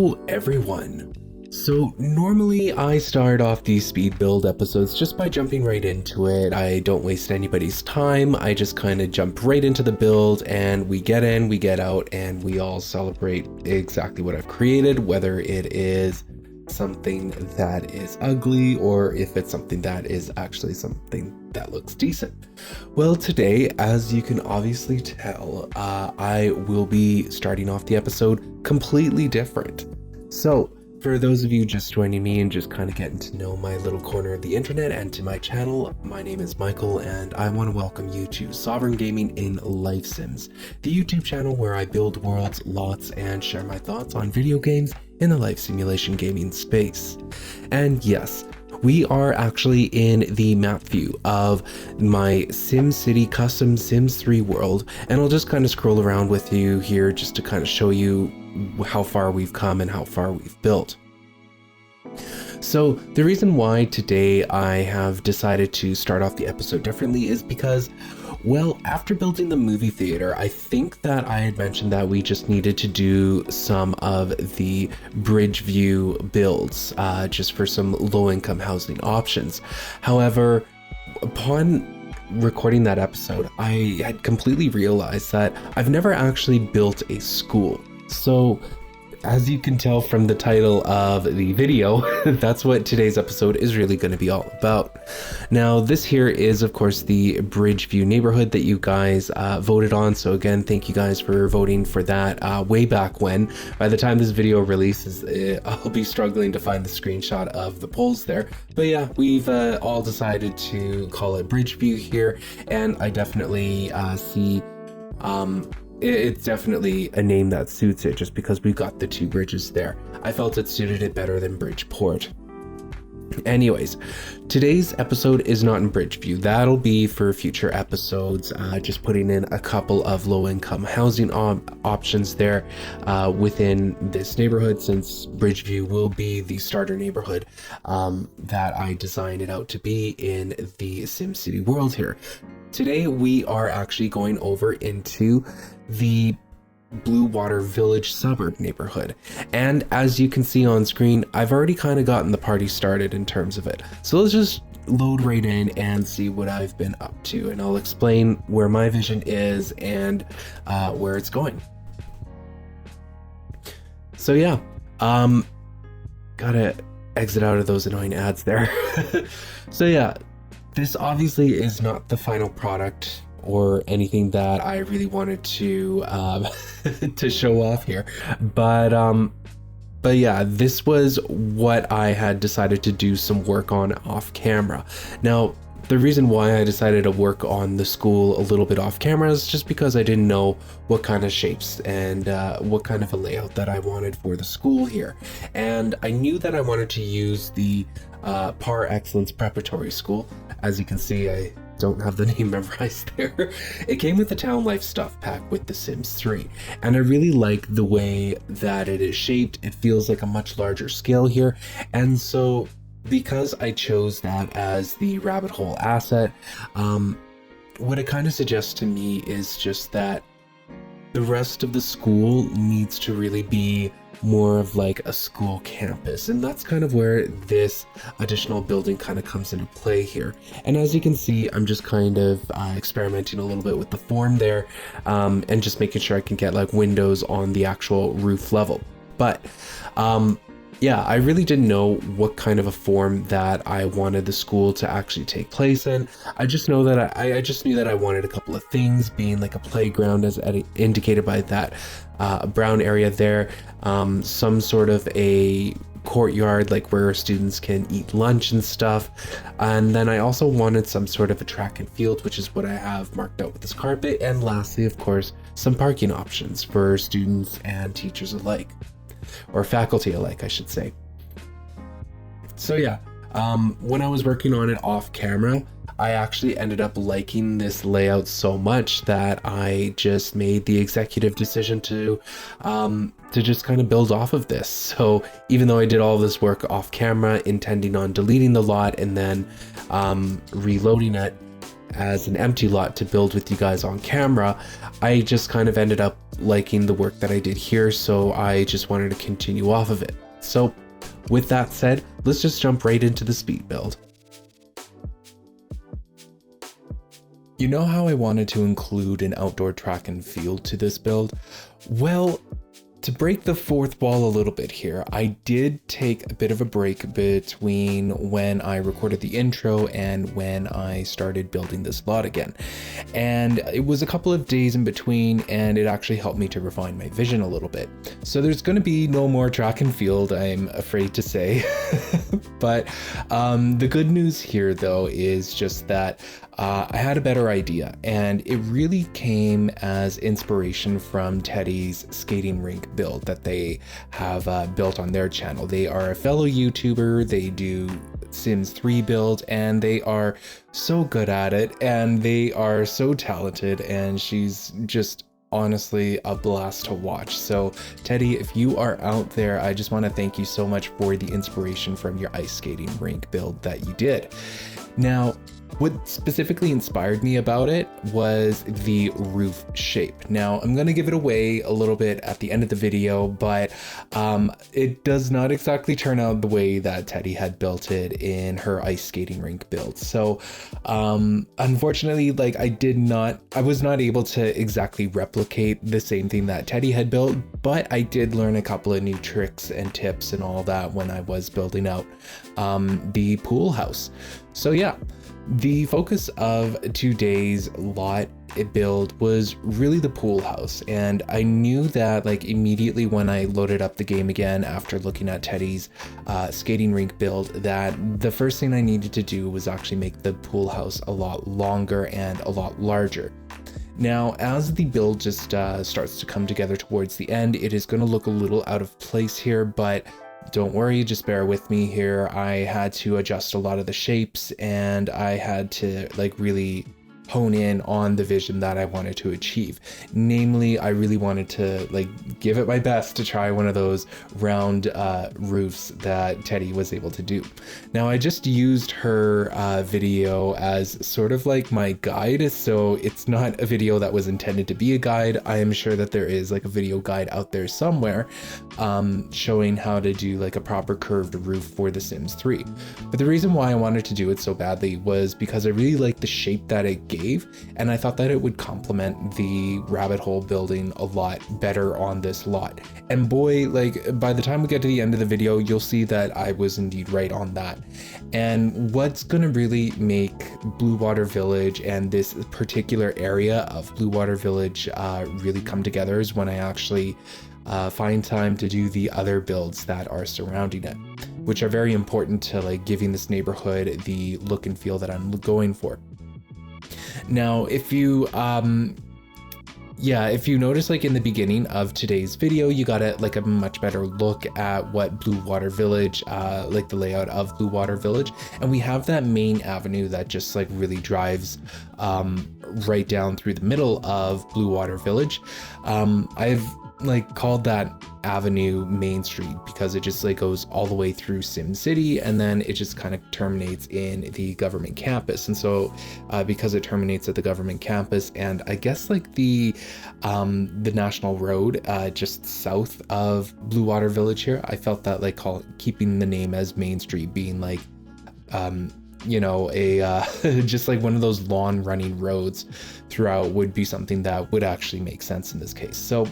Hello everyone. So normally I start off these speed build episodes just by jumping right into it. I don't waste anybody's time. I just kind of jump right into the build and we get in, we get out, and we all celebrate exactly what I've created, whether it is something that is ugly or if it's something that is actually something that looks decent. Well, today, as you can obviously tell, I will be starting off the episode completely different. So for those of you just joining me and just kind of getting to know my little corner of the internet and to my channel, my name is Michael and I want to welcome you to Sovereign Gaming in Life Sims, the YouTube channel where I build worlds, lots, and share my thoughts on video games in the life simulation gaming space. And yes, we are actually in the map view of my SimCity custom Sims 3 world, and I'll just kind of scroll around with you here just to kind of show you how far we've come and how far we've built. So the reason why today I have decided to start off the episode differently is because, well, after building the movie theater, I think that I had mentioned that we just needed to do some of the bridge view builds just for some low-income housing options. However, upon recording that episode, I had completely realized that I've never actually built a school. So as you can tell from the title of the video, that's what today's episode is really going to be all about. Now, this here is, of course, the Bridgeview neighborhood that you guys voted on. So again, thank you guys for voting for that way back when. By the time this video releases, I'll be struggling to find the screenshot of the polls there. But yeah, we've all decided to call it Bridgeview here. And I definitely see it's definitely a name that suits it just because we've got the two bridges there. I felt it suited it better than Bridgeport. Anyways, today's episode is not in Bridgeview. That'll be for future episodes, just putting in a couple of low-income housing options there within this neighborhood, since Bridgeview will be the starter neighborhood that I designed it out to be in the SimCity world here. Today we are actually going over into the Blue Water Village suburb neighborhood, and as you can see on screen, I've already kind of gotten the party started in terms of it. So let's just load right in and see what I've been up to, and I'll explain where my vision is and where it's going. So yeah, gotta exit out of those annoying ads there. So yeah, this obviously is not the final product or anything that I really wanted to to show off here, but yeah, this was what I had decided to do some work on off camera. Now, the reason why I decided to work on the school a little bit off camera is just because I didn't know what kind of shapes and what kind of a layout that I wanted for the school here, and I knew that I wanted to use the Par Excellence Preparatory School. As you can see, I don't have the name memorized there. It came with the Town Life stuff pack with The Sims 3, and I really like the way that it is shaped. It feels like a much larger scale here, and so because I chose that as the rabbit hole asset, what it kind of suggests to me is just that the rest of the school needs to really be more of like a school campus, and that's kind of where this additional building kind of comes into play here. And as you can see, I'm just kind of experimenting a little bit with the form there, and just making sure I can get like windows on the actual roof level. But yeah, I really didn't know what kind of a form that I wanted the school to actually take place in. I just know that I just knew that I wanted a couple of things, being like a playground as indicated by that brown area there, some sort of a courtyard like where students can eat lunch and stuff, and then I also wanted some sort of a track and field, which is what I have marked out with this carpet, and lastly, of course, some parking options for students and teachers alike. Or faculty alike, I should say. So yeah, when I was working on it off camera, I actually ended up liking this layout so much that I just made the executive decision to just kind of build off of this. So even though I did all this work off camera, intending on deleting the lot and then reloading it, as an empty lot to build with you guys on camera, I just kind of ended up liking the work that I did here, so I just wanted to continue off of it. So with that said, let's just jump right into the speed build. You know how I wanted to include an outdoor track and field to this build? Well, to break the fourth wall a little bit here, I did take a bit of a break between when I recorded the intro and when I started building this lot again. And it was a couple of days in between, and it actually helped me to refine my vision a little bit. So there's going to be no more track and field, I'm afraid to say. But the good news here though is just that I had a better idea, and it really came as inspiration from Teddy's skating rink build that they have built on their channel. They are a fellow YouTuber, they do Sims 3 build, and they are so good at it, and they are so talented, and she's just honestly a blast to watch. So Teddy, if you are out there, I just want to thank you so much for the inspiration from your ice skating rink build that you did. Now, what specifically inspired me about it was the roof shape. Now, I'm going to give it away a little bit at the end of the video, but it does not exactly turn out the way that Teddy had built it in her ice skating rink build. So unfortunately, like I was not able to exactly replicate the same thing that Teddy had built, but I did learn a couple of new tricks and tips and all that when I was building out the pool house. So yeah. The focus of today's lot build was really the pool house, and I knew that like immediately when I loaded up the game again after looking at Teddy's skating rink build, that the first thing I needed to do was actually make the pool house a lot longer and a lot larger. Now, as the build just starts to come together towards the end, it is going to look a little out of place here, but don't worry, just bear with me here. I had to adjust a lot of the shapes, and I had to like really hone in on the vision that I wanted to achieve. Namely, I really wanted to like give it my best to try one of those round roofs that Teddy was able to do. Now, I just used her video as sort of like my guide, so it's not a video that was intended to be a guide. I am sure that there is like a video guide out there somewhere showing how to do like a proper curved roof for The Sims 3. But the reason why I wanted to do it so badly was because I really liked the shape that it gave, and I thought that it would complement the rabbit hole building a lot better on this lot. And boy, like by the time we get to the end of the video, you'll see that I was indeed right on that. And what's gonna really make Blue Water Village and this particular area of Blue Water Village really come together is when I actually find time to do the other builds that are surrounding it, which are very important to like giving this neighborhood the look and feel that I'm going for. Now, if you notice, like in the beginning of today's video, you got like a much better look at what Blue Water Village, like the layout of Blue Water Village, and we have that main avenue that just like really drives right down through the middle of Blue Water Village. I've like called that avenue Main Street because it just like goes all the way through Sim City, and then it just kind of terminates in the government campus. And so because it terminates at the government campus and I guess like the national road just south of Blue Water Village here, I felt that like keeping the name as Main Street being like you know, just like one of those lawn running roads throughout would be something that would actually make sense in this case. So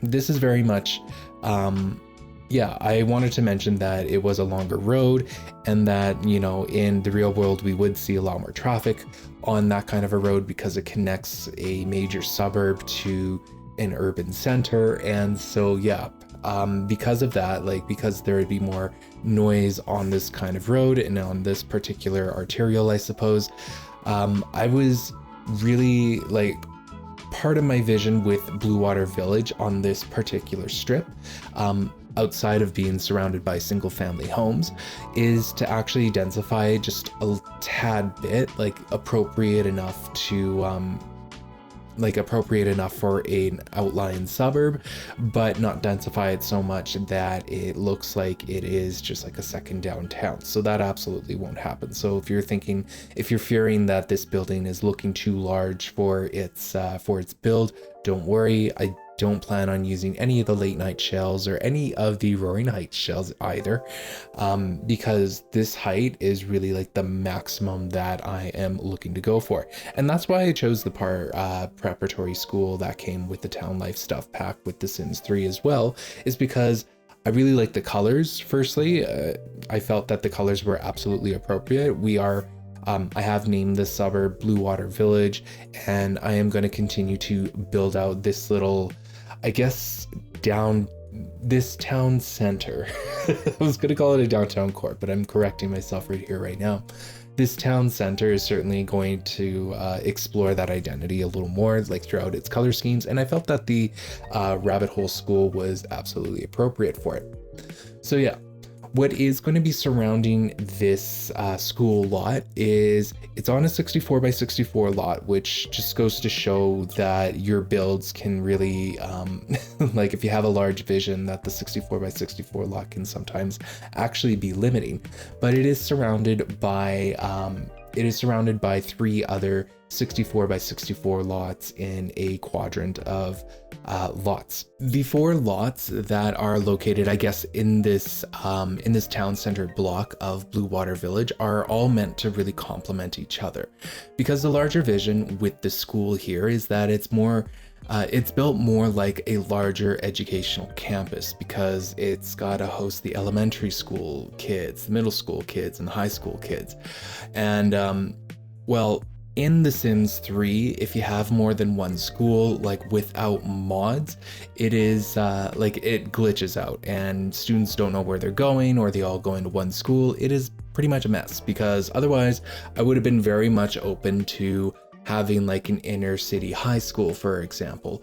this is very much, I wanted to mention that it was a longer road, and that, you know, in the real world, we would see a lot more traffic on that kind of a road because it connects a major suburb to an urban center. And so, because of that, like, because there would be more noise on this kind of road and on this particular arterial, I suppose, I was really like, part of my vision with Blue Water Village on this particular strip, outside of being surrounded by single family homes, is to actually densify just a tad bit, like appropriate enough to like appropriate enough for an outlying suburb, but not densify it so much that it looks like it is just like a second downtown. So that absolutely won't happen. So if you're fearing that this building is looking too large for its build, don't worry. I don't plan on using any of the late night shells or any of the Roaring Heights shells either, because this height is really like the maximum that I am looking to go for. And that's why I chose the preparatory school that came with the Town Life stuff pack with The Sims 3 as well, is because I really like the colors. Firstly, I felt that the colors were absolutely appropriate. I have named this suburb Blue Water Village, and I am going to continue to build out this little, I guess, this town center. I was going to call it a downtown core, but I'm correcting myself right here, right now. This town center is certainly going to explore that identity a little more, like throughout its color schemes, and I felt that the Rabbit Hole School was absolutely appropriate for it. So yeah. What is going to be surrounding this school lot is it's on a 64 by 64 lot, which just goes to show that your builds can really, like if you have a large vision, that the 64 by 64 lot can sometimes actually be limiting. But it is surrounded by 3 other 64 by 64 lots in a quadrant of lots. The 4 lots that are located, I guess, in this town-centered block of Blue Water Village are all meant to really complement each other, because the larger vision with the school here is that it's built more like a larger educational campus, because it's got to host the elementary school kids, the middle school kids, and the high school kids. And well, in The Sims 3, if you have more than one school, like without mods, it is like it glitches out and students don't know where they're going, or they all go into one school. It is pretty much a mess, because otherwise I would have been very much open to having like an inner city high school, for example,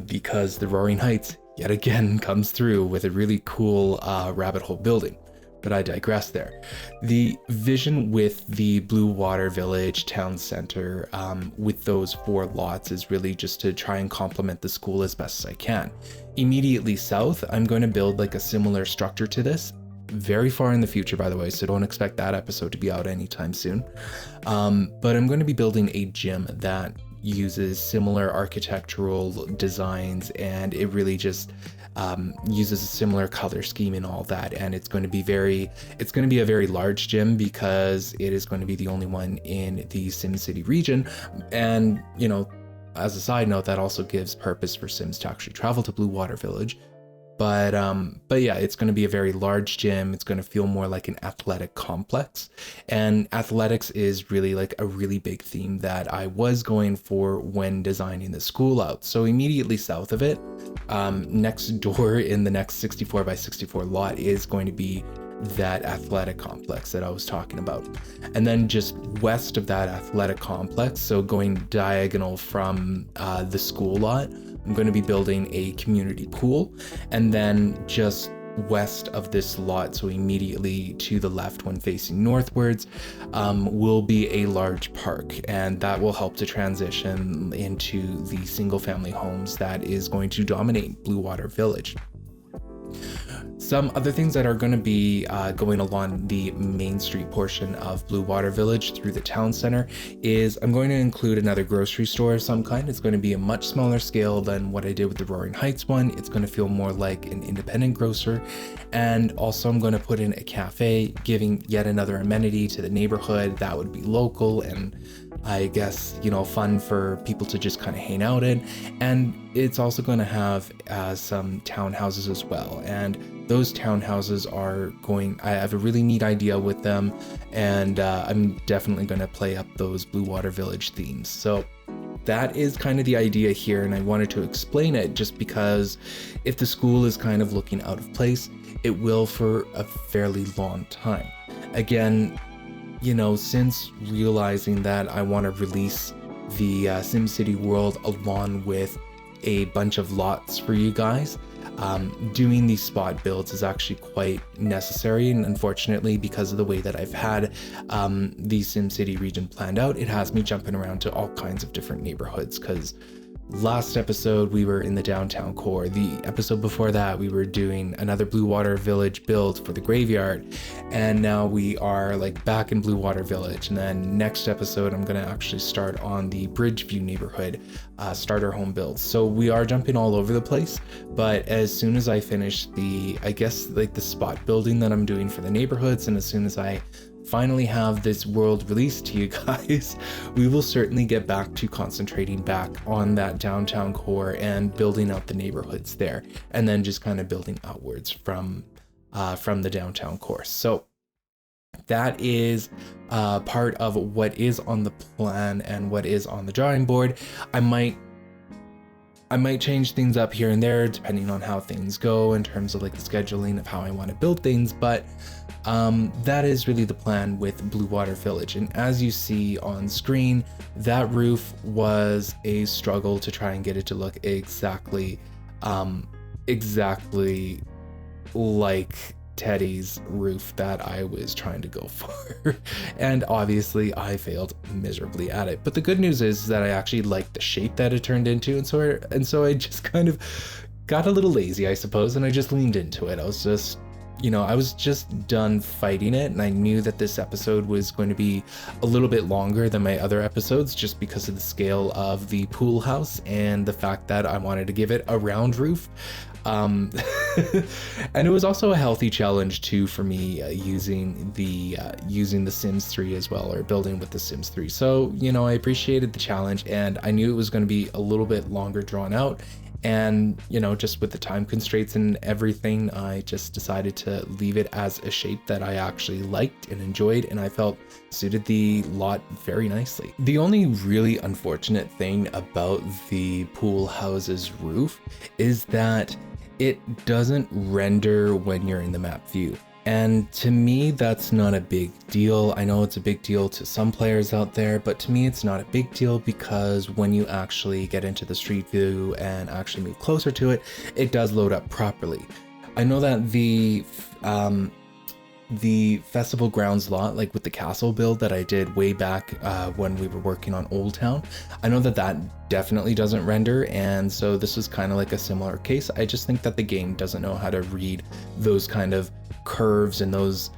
because the Roaring Heights yet again comes through with a really cool rabbit hole building. But I digress there. The vision with the Blue Water Village town center with those 4 lots is really just to try and complement the school as best as I can. Immediately south, I'm going to build like a similar structure to this, very far in the future, by the way, so don't expect that episode to be out anytime soon. But I'm going to be building a gym that uses similar architectural designs, and it really just uses a similar color scheme and all that. And it's going to be a very large gym, because it is going to be the only one in the SimCity region. And, you know, as a side note, that also gives purpose for Sims to actually travel to Blue Water Village. But yeah, it's going to be a very large gym. It's going to feel more like an athletic complex, and athletics is really like a really big theme that I was going for when designing the school out. So immediately south of it, next door in the next 64 by 64 lot is going to be that athletic complex that I was talking about. And then just west of that athletic complex, so going diagonal from the school lot, I'm going to be building a community pool. And then just west of this lot, so immediately to the left when facing northwards, will be a large park, and that will help to transition into the single family homes that is going to dominate Blue Water Village. Some other things that are going to be going along the Main Street portion of Blue Water Village through the town center is I'm going to include another grocery store of some kind. It's going to be a much smaller scale than what I did with the Roaring Heights one. It's going to feel more like an independent grocer. And also I'm going to put in a cafe, giving yet another amenity to the neighborhood that would be local and I guess, you know, fun for people to just kind of hang out in. And it's also going to have some townhouses as well. And those townhouses I have a really neat idea with them. And I'm definitely going to play up those Blue Water Village themes. So that is kind of the idea here. And I wanted to explain it just because if the school is kind of looking out of place, it will for a fairly long time. Again, you know, since realizing that I want to release the SimCity world along with a bunch of lots for you guys, doing these spot builds is actually quite necessary. And unfortunately, because of the way that I've had the SimCity region planned out, it has me jumping around to all kinds of different neighborhoods because Last episode, we were in the downtown core. The episode before that, we were doing another Blue Water Village build for the graveyard. And now we are like back in Blue Water Village. And then next episode, I'm going to actually start on the Bridgeview neighborhood starter home build. So we are jumping all over the place. But as soon as I finish the spot building that I'm doing for the neighborhoods, and as soon as I finally have this world released to you guys, we will certainly get back to concentrating back on that downtown core and building out the neighborhoods there, and then just kind of building outwards from the downtown core. So that is part of what is on the plan and what is on the drawing board. I might change things up here and there depending on how things go in terms of like the scheduling of how I want to build things, but that is really the plan with Blue Water Village. And as you see on screen, that roof was a struggle to try and get it to look exactly like Teddy's roof that I was trying to go for. And obviously I failed miserably at it. But the good news is that I actually liked the shape that it turned into. And so I just kind of got a little lazy, I suppose, and I just leaned into it. I was just done fighting it, and I knew that this episode was going to be a little bit longer than my other episodes just because of the scale of the pool house and the fact that I wanted to give it a round roof. And it was also a healthy challenge too for me using the Sims 3 as well, or building with the Sims 3. So, I appreciated the challenge, and I knew it was going to be a little bit longer drawn out. And, just with the time constraints and everything, I just decided to leave it as a shape that I actually liked and enjoyed, and I felt suited the lot very nicely. The only really unfortunate thing about the pool house's roof is that it doesn't render when you're in the map view. And to me, that's not a big deal. I know it's a big deal to some players out there, but to me, it's not a big deal because when you actually get into the street view and actually move closer to it, it does load up properly. I know that the festival grounds lot, like with the castle build that I did way back when we were working on Old Town, I know that definitely doesn't render, and so this is kind of like a similar case. I just think that the game doesn't know how to read those kind of curves and those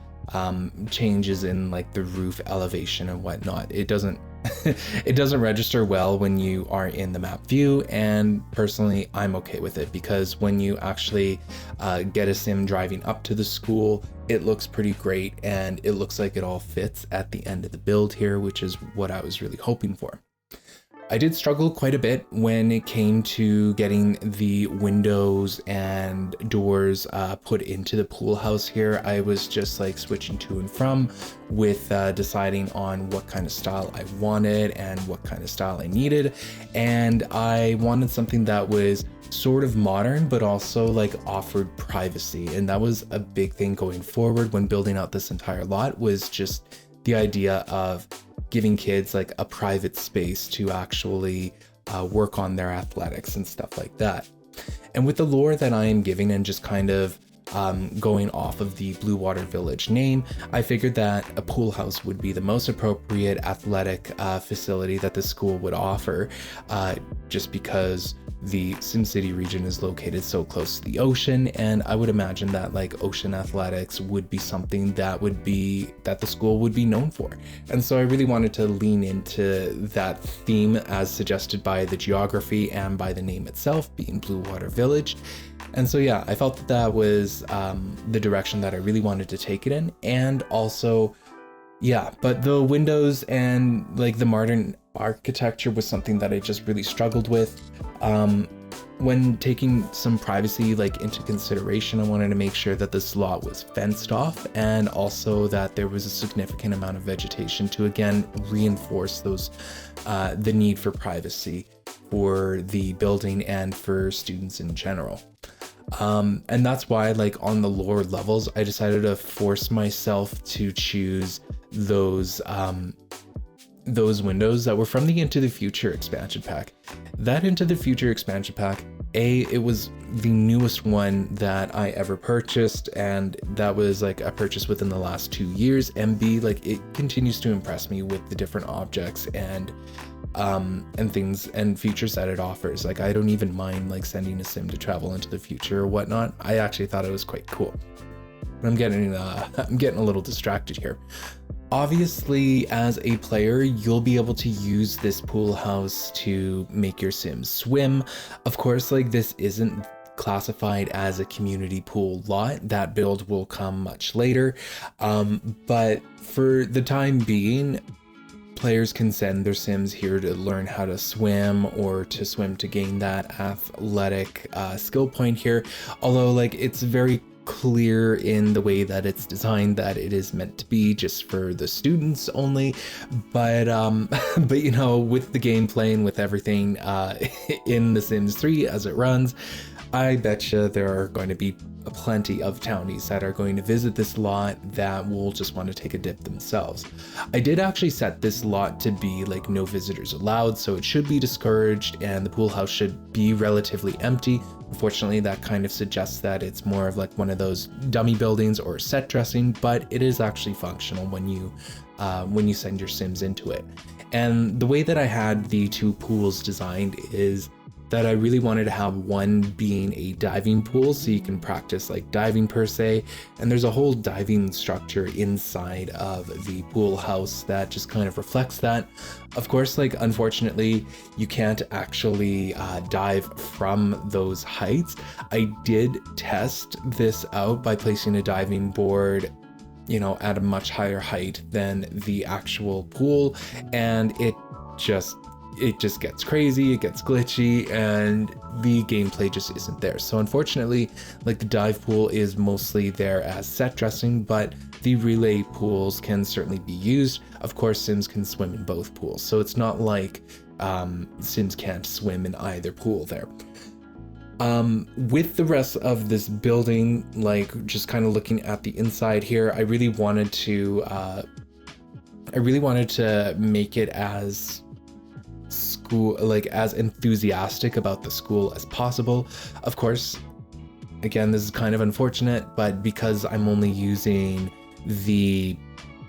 changes in like the roof elevation and whatnot. It doesn't it doesn't register well when you are in the map view, and personally I'm okay with it because when you actually get a sim driving up to the school, it looks pretty great and it looks like it all fits at the end of the build here, which is what I was really hoping for. I did struggle quite a bit when it came to getting the windows and doors put into the pool house here. I was just like switching to and from with deciding on what kind of style I wanted and what kind of style I needed. And I wanted something that was sort of modern, but also like offered privacy. And that was a big thing going forward when building out this entire lot, was just the idea of giving kids like a private space to actually work on their athletics and stuff like that. And with the lore that I am giving and just kind of going off of the Blue Water Village name, I figured that a pool house would be the most appropriate athletic facility that the school would offer, just because the SimCity region is located so close to the ocean, and I would imagine that like ocean athletics would be something that the school would be known for. And so I really wanted to lean into that theme as suggested by the geography and by the name itself being Blue Water Village. And so yeah, I felt that was the direction that I really wanted to take it in. And also, yeah, but the windows and like the modern architecture was something that I just really struggled with. When taking some privacy like into consideration, I wanted to make sure that this lot was fenced off, and also that there was a significant amount of vegetation to again reinforce those the need for privacy for the building and for students in general. And that's why like on the lower levels, I decided to force myself to choose those windows that were from the Into the Future expansion pack. That Into the Future expansion pack it was the newest one that I ever purchased, and that was like a purchase within the last 2 years, and B, like it continues to impress me with the different objects and things and features that it offers. Like I don't even mind like sending a sim to travel into the future or whatnot. I actually thought it was quite cool. But I'm getting a little distracted here. Obviously, as a player, you'll be able to use this pool house to make your Sims swim. Of course, like this isn't classified as a community pool lot. That build will come much later. But for the time being, players can send their Sims here to learn how to swim or to swim to gain that athletic skill point here. Although like it's very clear in the way that it's designed that it is meant to be just for the students only, but but you know, with the gameplay and with everything in The Sims 3 as it runs, I betcha there are going to be plenty of townies that are going to visit this lot that will just want to take a dip themselves. I did actually set this lot to be like no visitors allowed, so it should be discouraged and the pool house should be relatively empty. Unfortunately, that kind of suggests that it's more of like one of those dummy buildings or set dressing, but it is actually functional when you send your Sims into it. And the way that I had the two pools designed is that I really wanted to have one being a diving pool so you can practice like diving per se, and there's a whole diving structure inside of the pool house that just kind of reflects that. Of course, like unfortunately you can't actually dive from those heights. I did test this out by placing a diving board, you know, at a much higher height than the actual pool, and it just gets crazy, it gets glitchy, and the gameplay just isn't there. So unfortunately, like the dive pool is mostly there as set dressing, but the relay pools can certainly be used. Of course, Sims can swim in both pools, so it's not like Sims can't swim in either pool there. With the rest of this building, like just kind of looking at the inside here, I really wanted to make it as as enthusiastic about the school as possible. Of course, again, this is kind of unfortunate, but because I'm only using the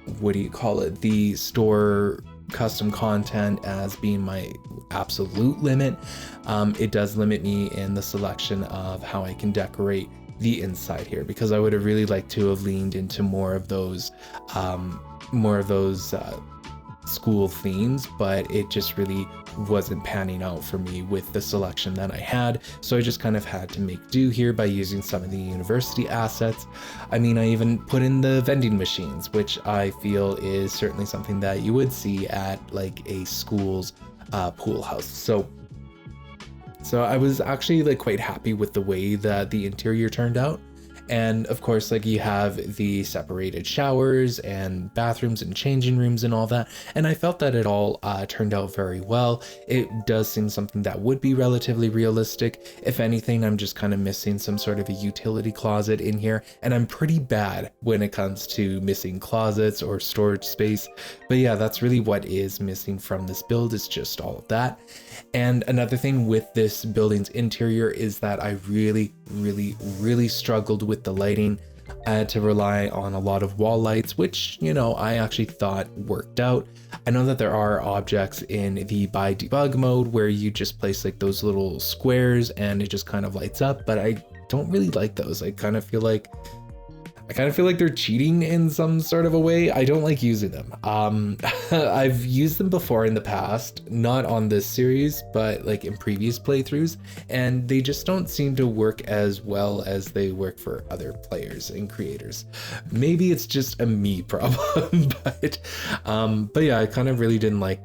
the store custom content as being my absolute limit, it does limit me in the selection of how I can decorate the inside here, because I would have really liked to have leaned into more of those school themes, but it just really wasn't panning out for me with the selection that I had, so I just kind of had to make do here by using some of the university assets. I mean, I even put in the vending machines, which I feel is certainly something that you would see at like a school's pool house. So I was actually like quite happy with the way that the interior turned out. And of course, like you have the separated showers and bathrooms and changing rooms and all that. And I felt that it all turned out very well. It does seem something that would be relatively realistic. If anything, I'm just kind of missing some sort of a utility closet in here. And I'm pretty bad when it comes to missing closets or storage space. But yeah, that's really what is missing from this build, is just all of that. And another thing with this building's interior is that I really struggled with the lighting. I had to rely on a lot of wall lights, which, you know, I actually thought worked out. I know that there are objects in the by debug mode where you just place like those little squares and it just kind of lights up, but I don't really like those. I kind of feel like they're cheating in some sort of a way. I don't like using them. I've used them before in the past, not on this series, but like in previous playthroughs, and they just don't seem to work as well as they work for other players and creators. Maybe it's just a me problem, but yeah, I kind of really didn't like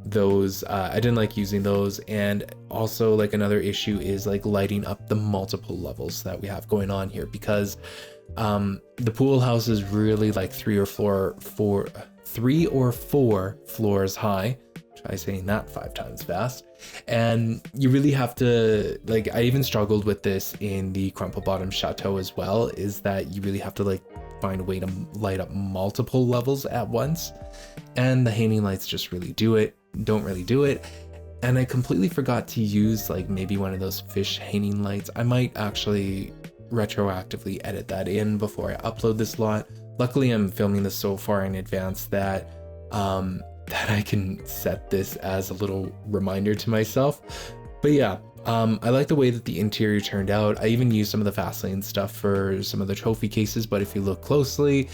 those. I didn't like using those. And also, like, another issue is like lighting up the multiple levels that we have going on here, because the pool house is really like 3 or 4 floors high. Try saying that 5 times fast. And you really have to, like, I even struggled with this in the Crumple Bottom Chateau as well, is that you really have to like find a way to light up multiple levels at once. And the hanging lights just don't really do it. And I completely forgot to use like maybe one of those fish hanging lights. I might actually retroactively edit that in before I upload this lot. Luckily, I'm filming this so far in advance that that I can set this as a little reminder to myself. But yeah, I like the way that the interior turned out. I even used some of the Fastlane stuff for some of the trophy cases, but if you look closely,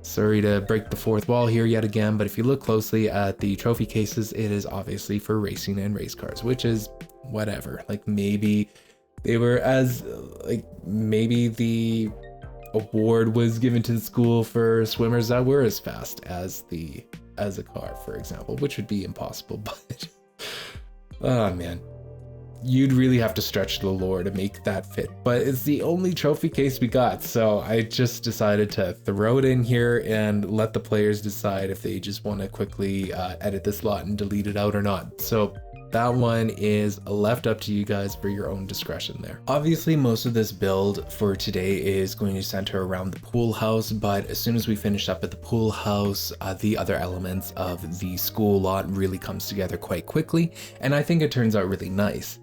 sorry to break the fourth wall here yet again, but if you look closely at the trophy cases, it is obviously for racing and race cars, which is whatever. Like maybe they were maybe the award was given to the school for swimmers that were as fast as a car, for example, which would be impossible, but oh man. You'd really have to stretch the lore to make that fit, but it's the only trophy case we got, so I just decided to throw it in here and let the players decide if they just want to quickly edit this lot and delete it out or not. So that one is left up to you guys for your own discretion there. Obviously, most of this build for today is going to center around the pool house, but as soon as we finish up at the pool house, the other elements of the school lot really comes together quite quickly, and I think it turns out really nice.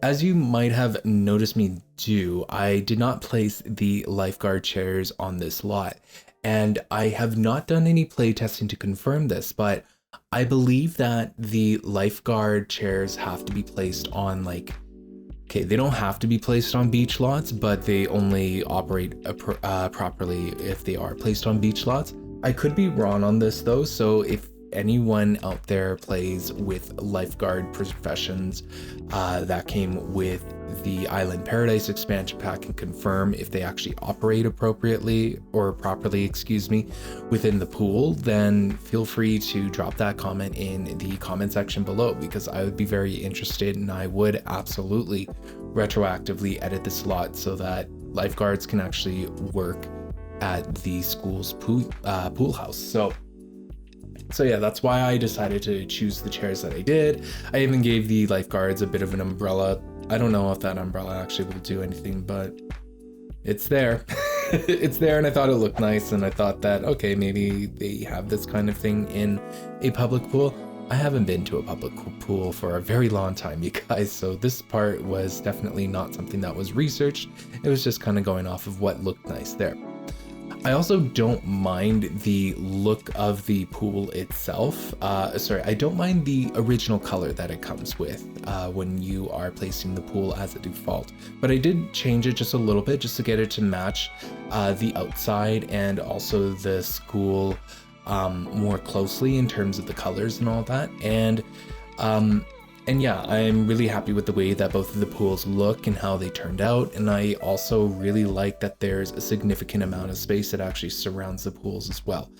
As you might have noticed me do, I did not place the lifeguard chairs on this lot, and I have not done any playtesting to confirm this, but I believe that the lifeguard chairs have to be placed on they don't have to be placed on beach lots, but they only operate properly if they are placed on beach lots. I could be wrong on this though, so if anyone out there plays with lifeguard professions that came with the Island Paradise expansion pack and confirm if they actually operate appropriately or properly, within the pool, then feel free to drop that comment in the comment section below, because I would be very interested, and I would absolutely retroactively edit this lot so that lifeguards can actually work at the school's pool house. So yeah, that's why I decided to choose the chairs that I did. I even gave the lifeguards a bit of an umbrella. I don't know if that umbrella actually will do anything, but it's there. It's there, and I thought it looked nice, and I thought that, okay, maybe they have this kind of thing in a public pool. I haven't been to a public pool for a very long time, you guys, so this part was definitely not something that was researched. It was just kind of going off of what looked nice there. I also don't mind the look of the pool itself. I don't mind the original color that it comes with when you are placing the pool as a default. But I did change it just a little bit just to get it to match the outside and also the school more closely in terms of the colors and all that. And yeah, I'm really happy with the way that both of the pools look and how they turned out. And I also really like that there's a significant amount of space that actually surrounds the pools as well.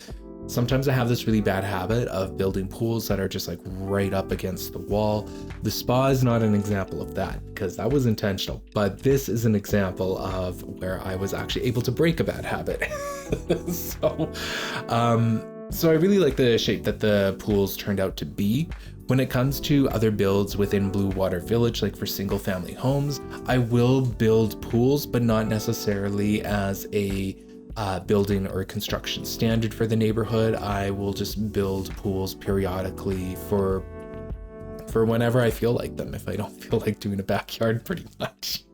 Sometimes I have this really bad habit of building pools that are just like right up against the wall. The spa is not an example of that because that was intentional, but this is an example of where I was actually able to break a bad habit. So I really like the shape that the pools turned out to be. When it comes to other builds within Blue Water Village, like for single family homes, I will build pools, but not necessarily as a building or construction standard for the neighborhood. I will just build pools periodically for whenever I feel like them, if I don't feel like doing a backyard pretty much,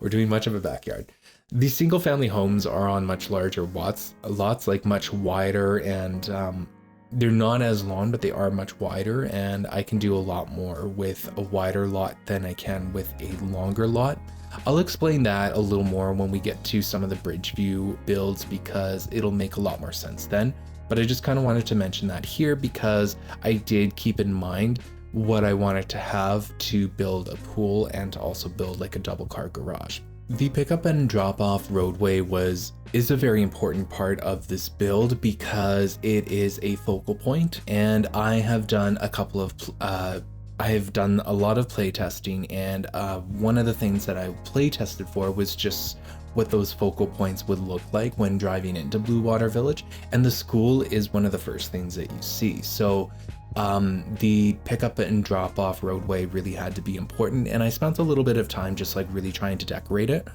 or doing much of a backyard. These single family homes are on much larger lots, like much wider, and they're not as long, but they are much wider, and I can do a lot more with a wider lot than I can with a longer lot. I'll explain that a little more when we get to some of the bridge view builds, because it'll make a lot more sense then. But I just kind of wanted to mention that here because I did keep in mind what I wanted to have to build a pool and to also build like a double car garage. The pickup and drop off roadway is a very important part of this build because it is a focal point, and I have done a lot of play testing, and one of the things that I play tested for was just what those focal points would look like when driving into Blue Water Village, and the school is one of the first things that you see. So the pickup and drop off roadway really had to be important, and I spent a little bit of time just like really trying to decorate it.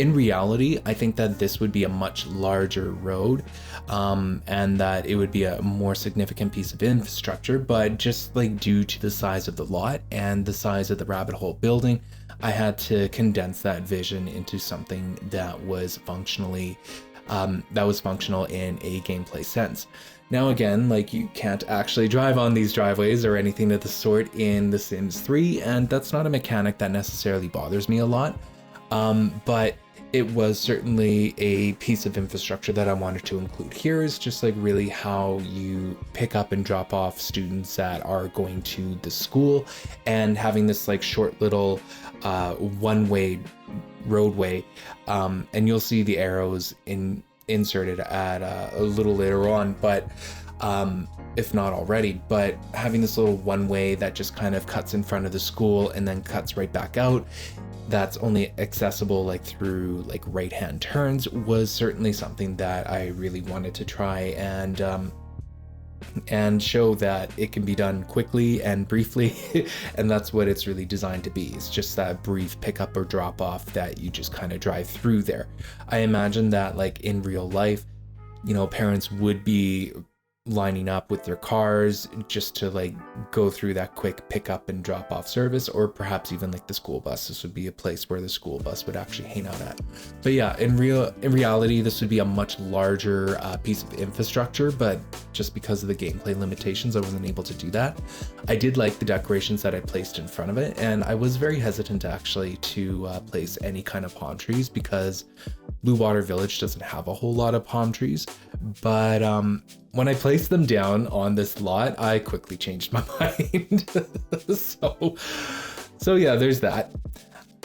In reality, I think that this would be a much larger road, and that it would be a more significant piece of infrastructure, but just like due to the size of the lot and the size of the rabbit hole building, I had to condense that vision into something that was functional in a gameplay sense. Now again, like, you can't actually drive on these driveways or anything of the sort in The Sims 3, and that's not a mechanic that necessarily bothers me a lot. But it was certainly a piece of infrastructure that I wanted to include here, is just like really how you pick up and drop off students that are going to the school, and having this like short little one-way roadway, and you'll see the arrows inserted at a little later on, but if not already, but having this little one-way that just kind of cuts in front of the school and then cuts right back out, that's only accessible like through like right-hand turns, was certainly something that I really wanted to try and show that it can be done quickly and briefly. And that's what it's really designed to be. It's just that brief pickup or drop off that you just kind of drive through there. I imagine that like in real life, you know, parents would be lining up with their cars just to like go through that quick pickup and drop off service, or perhaps even like the school bus. This would be a place where the school bus would actually hang out at. But yeah, in reality, this would be a much larger piece of infrastructure, but just because of the gameplay limitations, I wasn't able to do that. I did like the decorations that I placed in front of it, and I was very hesitant actually to place any kind of palm trees, because Blue Water Village doesn't have a whole lot of palm trees. But when I placed them down on this lot, I quickly changed my mind. So yeah, there's that.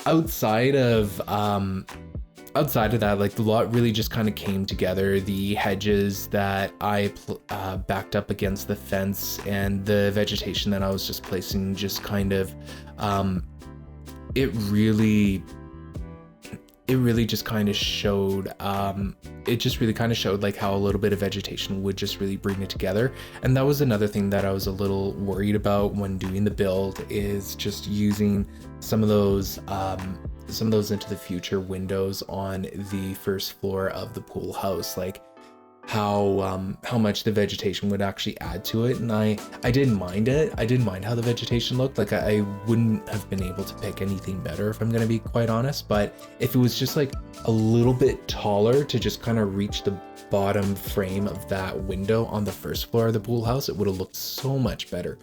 Outside of that, like, the lot really just kind of came together. The hedges that I backed up against the fence and the vegetation that I was just placing just kind of, it really just kind of showed, like how a little bit of vegetation would just really bring it together. And that was another thing that I was a little worried about when doing the build, is just using some of those into the future windows on the first floor of the pool house, like how much the vegetation would actually add to it. And I didn't mind it. I didn't mind how the vegetation looked. Like, I wouldn't have been able to pick anything better, if I'm gonna be quite honest. But if it was just like a little bit taller to just kind of reach the bottom frame of that window on the first floor of the pool house, it would have looked so much better.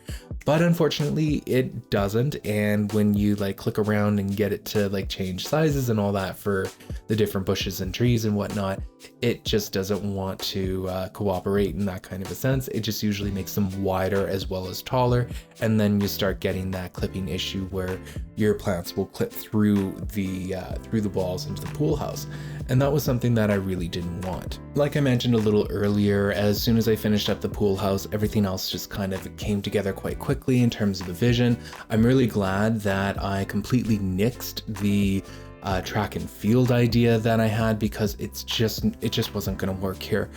But unfortunately it doesn't, and when you like click around and get it to like change sizes and all that for the different bushes and trees and whatnot, it just doesn't want to cooperate in that kind of a sense. It just usually makes them wider as well as taller, and then you start getting that clipping issue where your plants will clip through the walls into the pool house. And that was something that I really didn't want. Like I mentioned a little earlier, as soon as I finished up the pool house, everything else just kind of came together quite quickly in terms of the vision. I'm really glad that I completely nixed the track and field idea that I had, because it just wasn't going to work here.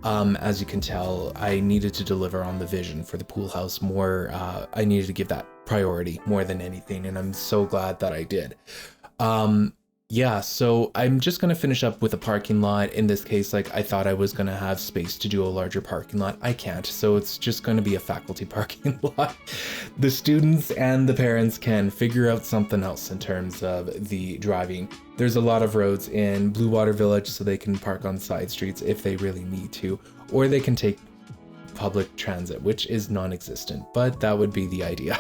As you can tell, I needed to deliver on the vision for the pool house more. I needed to give that priority more than anything, and I'm so glad that I did. Yeah, so I'm just going to finish up with a parking lot. In this case, like, I thought I was going to have space to do a larger parking lot. I can't, so it's just going to be a faculty parking lot. The students and the parents can figure out something else in terms of the driving. There's a lot of roads in Blue Water Village, so they can park on side streets if they really need to, or they can take public transit, which is non-existent, but that would be the idea.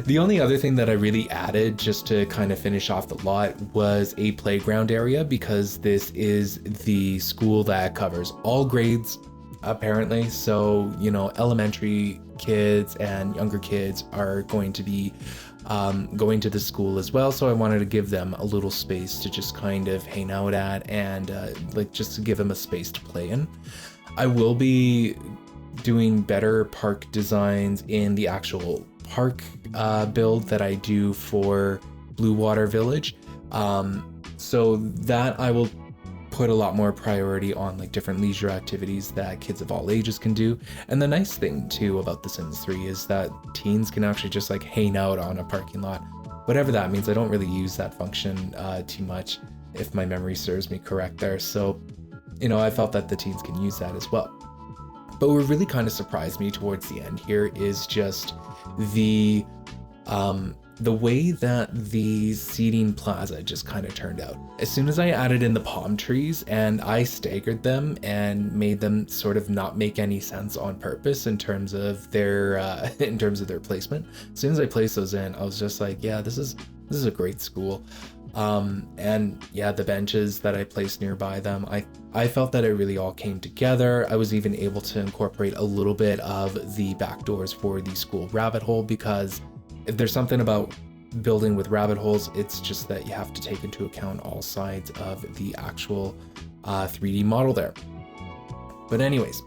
The only other thing that I really added just to kind of finish off the lot was a playground area, because this is the school that covers all grades apparently. So, you know, elementary kids and younger kids are going to be going to the school as well. So I wanted to give them a little space to just kind of hang out at, and like just to give them a space to play in. I will be doing better park designs in the actual park build that I do for Blue Water Village. So that I will put a lot more priority on, like, different leisure activities that kids of all ages can do. And the nice thing too about The Sims 3 is that teens can actually just like hang out on a parking lot whatever that means. I don't really use that function too much, if my memory serves me correct there. So, I felt that the teens can use that as well. But what really kind of surprised me towards the end here is just the way that the seating plaza just kind of turned out. As soon as I added in the palm trees and I staggered them and made them sort of not make any sense on purpose in terms of their placement. As soon as I placed those in, I was just like, yeah, this is a great school. And yeah, the benches that I placed nearby them, I felt that it really all came together. I was even able to incorporate a little bit of the back doors for the school rabbit hole, because if there's something about building with rabbit holes, it's just that you have to take into account all sides of the actual 3D model there. But anyways,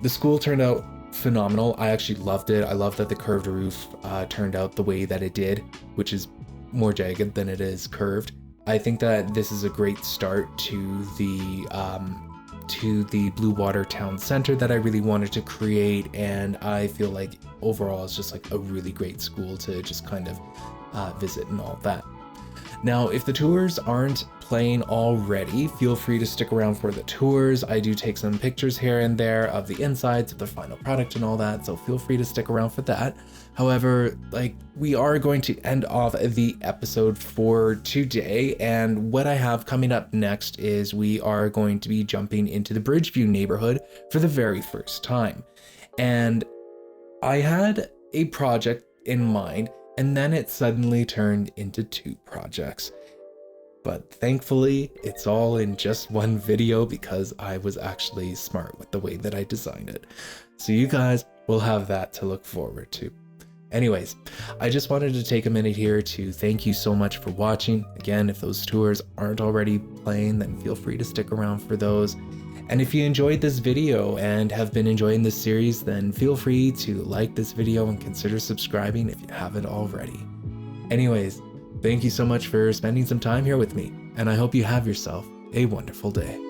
the school turned out phenomenal. I actually loved it. I love that the curved roof turned out the way that it did, which is more jagged than it is curved. I think that this is a great start to the Blue Water Town Center that I really wanted to create, and I feel like overall it's just like a really great school to just kind of visit and all that. Now, if the tours aren't playing already, feel free to stick around for the tours. I do take some pictures here and there of the insides of the final product and all that, so feel free to stick around for that. However, we are going to end off the episode for today, and what I have coming up next is we are going to be jumping into the Bridgeview neighborhood for the very first time. And I had a project in mind, and then it suddenly turned into 2 projects. But thankfully, it's all in just one video because I was actually smart with the way that I designed it. So you guys will have that to look forward to. Anyways, I just wanted to take a minute here to thank you so much for watching. Again, if those tours aren't already playing, then feel free to stick around for those. And if you enjoyed this video and have been enjoying this series, then feel free to like this video and consider subscribing if you haven't already. Anyways, thank you so much for spending some time here with me, and I hope you have yourself a wonderful day.